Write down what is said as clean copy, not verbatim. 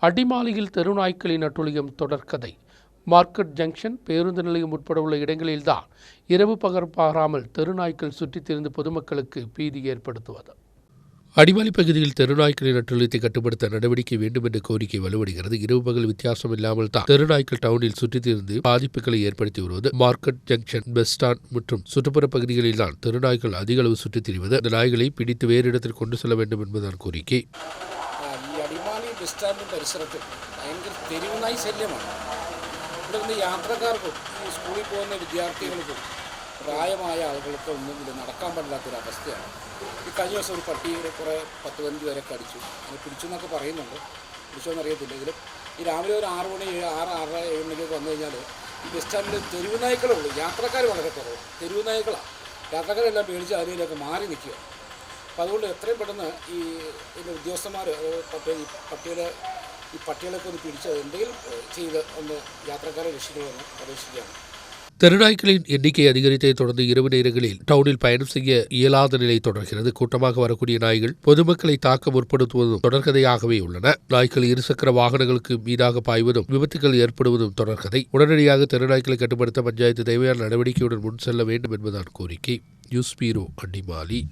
அடிமாலியில் தெருநாய்க்களின் அட்டுழியம் தொடர்கதை. Market junction, பேருந்து நிலையம் உட்பட உள்ள இடங்களில்தான் இரவு பகல் பாராமல் தெருநாய்க்கள் சுற்றித் திரிந்து பொதுமக்களுக்கு பீதி ஏற்படுத்துவது. அடிமாலி பகுதியில் தெருநாய்க்களின் அட்டுழியத்தை கட்டுப்படுத்த நடவடிக்கை வேண்டும் என்ற கோரிக்கை வலுவடைகிறது. இரவு பகல் வித்தியாசம் இல்லாமல் தான் தெருநாய்க்கள் டவுனில் சுற்றித் திரிந்து பாதிப்புகளை ஏற்படுத்தி வருவது. மார்க்கெட் ஜங்ஷன், பஸ் ஸ்டாண்ட் மற்றும் சுற்றுப்புற பகுதிகளில் தான் தெருநாய்கள் அதிக அளவு சுற்றித் திரிவது. அந்த நாய்களை பிடித்து வேறு இடத்தில் கொண்டு செல்ல வேண்டும் என்பதுதான் கோரிக்கை. അടിമാലി ബസ് സ്റ്റാൻഡ് പരിസരത്ത് ഭയങ്കര തെരുവുനായി ശല്യമാണ്. ഇവിടെ നിന്ന് യാത്രക്കാർക്കും ഈ സ്കൂളിൽ പോകുന്ന വിദ്യാർത്ഥികൾക്കും പ്രായമായ ആളുകൾക്ക് ഒന്നും ഇത് നടക്കാൻ പാടില്ലാത്തൊരവസ്ഥയാണ്. ഈ കഴിഞ്ഞ ദിവസം ഒരു പട്ടിയെ കുറേ 10-15 പേരെ കടിച്ചു. അത് പിടിച്ചു എന്നൊക്കെ പറയുന്നുണ്ട്, പിടിച്ചോന്നറിയത്തില്ലെങ്കിലും ഈ രാവിലെ ഒരു 6 മണി 6-6:30-7 മണിക്കൊക്കെ വന്നു കഴിഞ്ഞാൽ ഈ ബസ് സ്റ്റാൻഡിൽ തെരുവുനായ്ക്കളേ ഉള്ളൂ. യാത്രക്കാർ വളരെ കുറവ്, തെരുവുനായ്ക്കളാണ്. യാത്രക്കാരെല്ലാം പേടിച്ച് അതിലേക്ക് മാറി നിൽക്കുക. അപ്പോൾ അതുകൊണ്ട് എത്രയും പെട്ടെന്ന് ഈ ഉദ്യോഗസ്ഥന്മാർ ഈ പട്ടികളൊക്കെ ഒന്ന് പിടിച്ച് എന്തെങ്കിലും ചെയ്ത് ഒന്ന് യാത്രക്കാരെ രക്ഷിക്കണമെന്ന് പ്രതീക്ഷിക്കുകയാണ്. தெருநாய்க்களின் எண்ணிக்கை அதிகரித்ததை தொடர்ந்து இரவு நேரங்களில் டவுனில் பயணம் செய்ய இயலாத நிலை தொடர்கிறது. கூட்டமாக வரக்கூடிய நாய்கள் பொதுமக்களை தாக்க முற்படுத்துவதும் தொடர்கதையாகவே உள்ளன. நாய்கள் இருசக்கர வாகனங்களுக்கு மீதாக பாய்வதும் விபத்துகள் ஏற்படுவதும் தொடர்கதை. உடனடியாக தெருநாய்க்களை கட்டுப்படுத்த பஞ்சாயத்து தேவையான நடவடிக்கையுடன் முன் செல்ல வேண்டும் என்பதுதான் கோரிக்கை. நியூஸ் பீரோ, அடிமாலி.